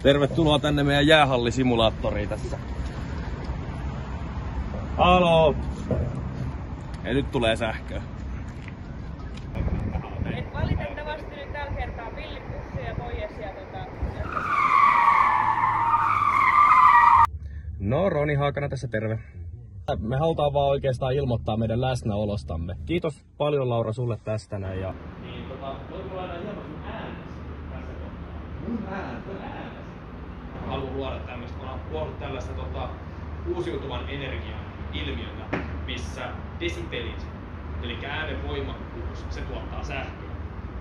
Tervetuloa tänne meidän jäähallisimulaattoriin tässä. Haloo! Ja nyt tulee sähköä. Valitettavasti nyt tällä kertaa villipussi ja pois ja No, Roni Haakana tässä, terve. Me halutaan vaan oikeastaan ilmoittaa meidän läsnäolostamme. Kiitos paljon, Laura, sulle tästä näin. Ja... Niin, voitko laittaa hieman sun äänesi tässä kohtaa? Mun äänesi? Haluan luoda tämmöistä, kun on luonut tällaista uusiutuvan energian ilmiötä, missä desibelit, eli äänen voimakkuus, se tuottaa sähköä.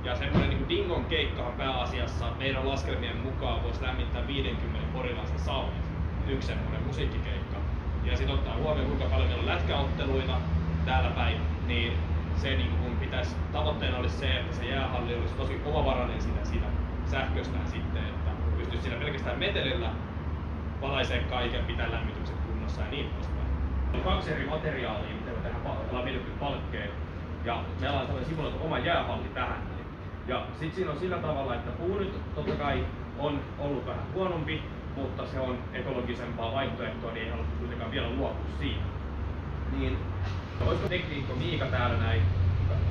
Ja semmoinen niin dingon keikkahan pääasiassa meidän laskelmien mukaan voisi lämmittää 50 porilaista saunat. Yksi semmoinen musiikkikeikka. Ja sit ottaa huomioon, kuinka paljon meillä on lätkäotteluita täällä päin, niin se niin kun pitäisi, tavoitteena olisi se, että se jäähalli olisi tosi omavarainen siitä sähköstään sitten, että pystyisi siinä pelkästään metelillä valaisee kaiken, pitää lämmitykset kunnossa ja niin poispäin. On 2 eri materiaalia, mitä me tähän ollaan mietitty palkkeen, ja meillä on sellainen simuloitu oma jäähalli tähän. Ja sit siinä on sillä tavalla, että puu nyt totta kai on ollut vähän huonompi, mutta se on ekologisempaa vaihtoehtoa, niin ei haluttu kuitenkaan vielä luopua siitä. Niin, olisiko tekniikko Miika täällä näin,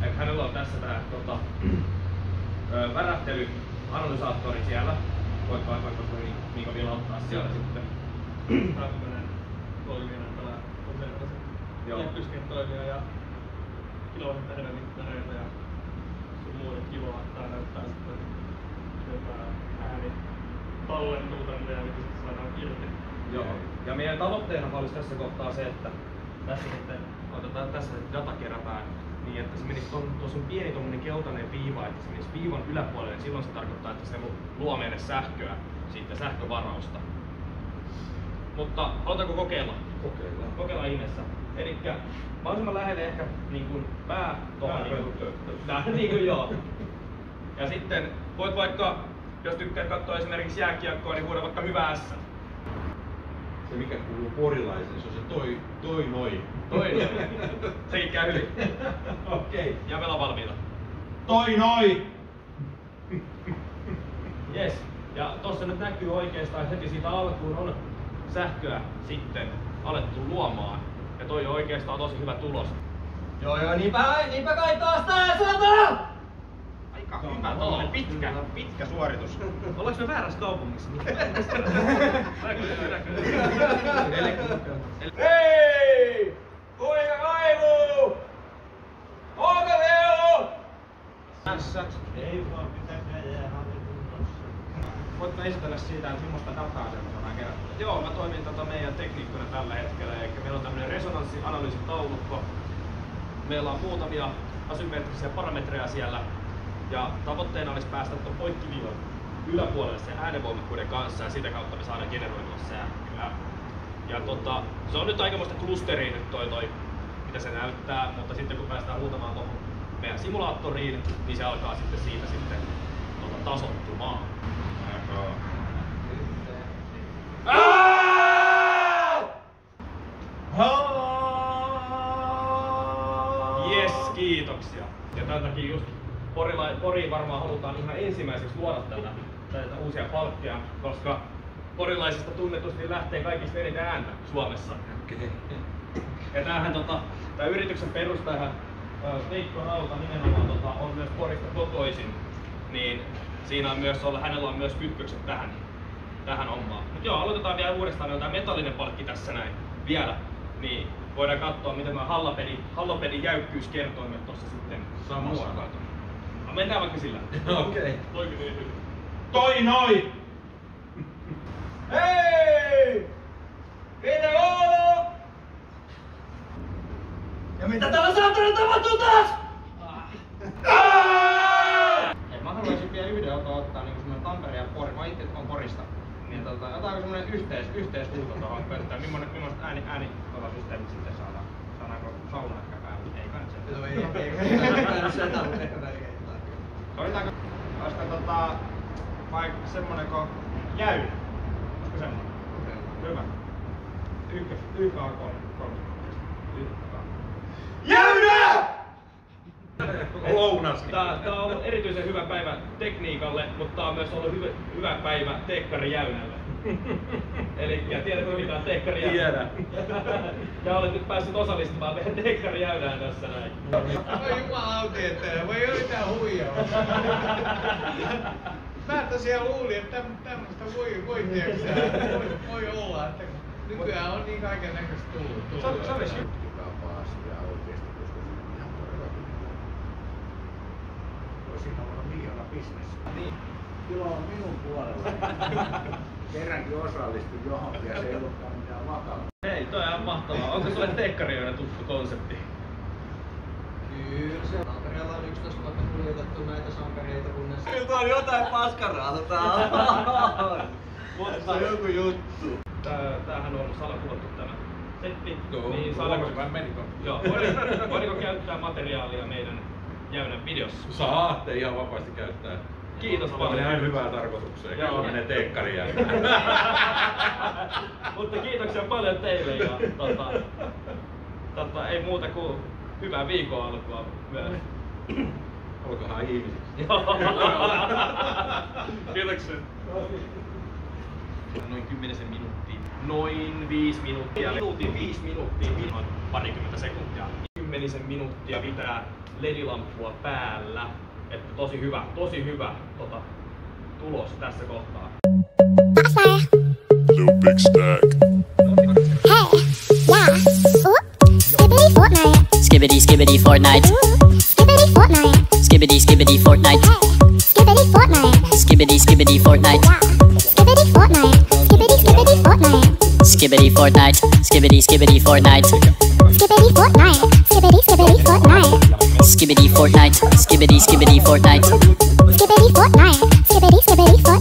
että hänellä on tässä tää värähtelyanalysaattori siellä. Voit vaikka Miika vielä ottaa siellä sitten. Tämmönen toimija tällä usein pyskeen toimija ja kilowatin tervemittareita ja sun muuten kivoa. Tää näyttää sitten jotain ääni tallentuu tänne ja mitä sitten saadaan irti. Joo. Ja meidän tavoitteena olisi tässä kohtaa se, että tässä sitten otetaan tässä data kerätään niin, että se menisi tuossa on pieni tommonen keltainen viiva, että se menisi viivan yläpuolelle, niin silloin se tarkoittaa, että se luo meille sähköä, siitä sähkövarausta. Mutta halutaanko kokeilla? Kokeillaan ihmeessä. Elikkä mahdollisimman lähelle ehkä niin kuin pää tuohon niin kuin joo. Ja sitten voit vaikka, jos tykkää katsoa esimerkiksi jääkiekkoa, niin huuda vaikka hyvä S. Se mikä kuuluu porilaisille, se on se toi noi. Toi noi. Sekin käy hyvin. Okei. Ja meillä on valmiita. Toi noi! Jes. Ja tossa nyt näkyy oikeastaan heti siitä alkuun on sähköä sitten alettu luomaan. Ja toi on oikeastaan tosi hyvä tulos. Joo, niinpä kai taas tää saatana! Aika hyvä tuollainen pitkä suoritus. Ollaanko me väärässä kaupungissa? Hei! Kuinka kaivuu? OKV! Ei vaan pitää jäähalli kunnossa. Voitko esitellä siitä, että millaista dataa se on kerätty? Joo, mä toimin meidän tekniikkona tällä hetkellä. Eli meillä on tämmönen resonanssianalyysitaulukko. Meillä on muutamia asymmetrisiä parametreja siellä. Ja tavoitteena olisi päästä tuon poikkiviivan yläpuolelle sen äänenvoimakkuuden kanssa ja sitä kautta me saadaan generoitua sähköä. Ja se on nyt aikamoista klusteria nyt toi, mitä se näyttää, mutta sitten kun päästään huutamaan tuohon meidän simulaattoriin, niin se alkaa sitten siitä sitten tasottumaan. Jes, kiitoksia. Ja tämän takia just Poriin varmaan halutaan ihan ensimmäiseksi luoda tätä uusia palkkeja, koska porilaisista tunnetusti lähtee kaikista eniten ääntä Suomessa. Okay. Ja tää yrityksen perustaja Veikko Rauta nimenomaan on myös Porista kotoisin, niin siinä on myös hänellä on myös kytkökset tähän hommaan. Mut joo, aloitetaan vielä uudestaan, on tää metallinen palkki tässä näin vielä, niin voidaan katsoa miten nämä Hallopedin jäykkyyskertoimet tossa sitten muokataan. Mennään vaikka sillä. Okei. Toikin niin hyvin. Toi noi! Hei! Mitä kuuluu? Ja mitä täällä saatana tapahtuu taas? Mä haluaisin vielä yhden ottaa niinku semmonen Tampere ja Pori. Mä itse on Porista. Niin otaanko semmonen yhteishuuto tohon pöytään? Millaiset äänisysteemit sitten saadaan? Saadaanko sauna ehkä päälle? Ei kai se. No ei kai se. Soitaanko vaikka semmonen kuin jäy? Olisiko semmonen? Hyvä. YK on 3. Jäynä! Lounaskin. Tää on ollut erityisen hyvä päivä tekniikalle, mutta tää on myös ollut hyvä päivä Teekkari Jäynälle. Elikkä tiedätkö mitä on Teekkari Jäynä? Tiedän. Ja olet nyt päässyt osallistumaan meidän Teekkari Jäynään tässä näin. Voi jumalauti, että voi yrittää huijaa. Mä tosiaan luulin, että tämmöstä voi tiedäksä, voi olla, että nykyään on niin kaiken näköistä tullut. Se olisi asia oikeesti, koska se on ihan todella siinä on miljoona bisnes. niin. Kyllä on minun puolella. Kerrankin osallistuin johonkin ja se ei ollutkaan mitään vakavaa. Hei, toi on ihan mahtavaa. Onko sulle Teekkari Jäynä tuttu konsepti? Kyllä se. Tampereella on 11 vuotta kuljetettu näitä sankareita, kunnes... Kyllä on jotain paskaraltaa. Mutta on joku juttu. Tämähän on salakuvattu tämä setti. Joo, niin huomasin vaan menikö. Joo, voidaanko käyttää materiaalia meidän Jäynän videossa? Saatte ihan vapaasti käyttää. Kiitos Tämä paljon. ihan hyvää tarkoitukseen. Joo. Kyllä menee Teekkari Jäynä. Mutta kiitoksia paljon teille ja ei muuta kuin hyvää viikon alkua myös. Olkohan ihmisiksi. Kiitoksia. Noin 10 minuuttia. Noin 5 minuuttia. Minuutin 5 minuuttia. Noin parikymmentä sekuntia. 10 minuuttia pitää LED-lamppua päällä. Että tosi hyvä tulos tässä kohtaa. Little Big Stack. Skibbity skibbity Fortnite. Skibbity Fortnite. Skibbity skibbity Fortnite. Skibbity Fortnite. Skibbity skibbity Fortnite. Skibbity Fortnite. Skibbity Skibbity Fortnite. Skibbity Fortnite. Skibbity skibbity Fortnite. Skibbity Fortnite. Skibbity Skibbity Fortnite. Skibbity Fortnite. Skibbity skibbity Fortnite. Skibbity Fortnite. Skibbity Skibbity Fortnite.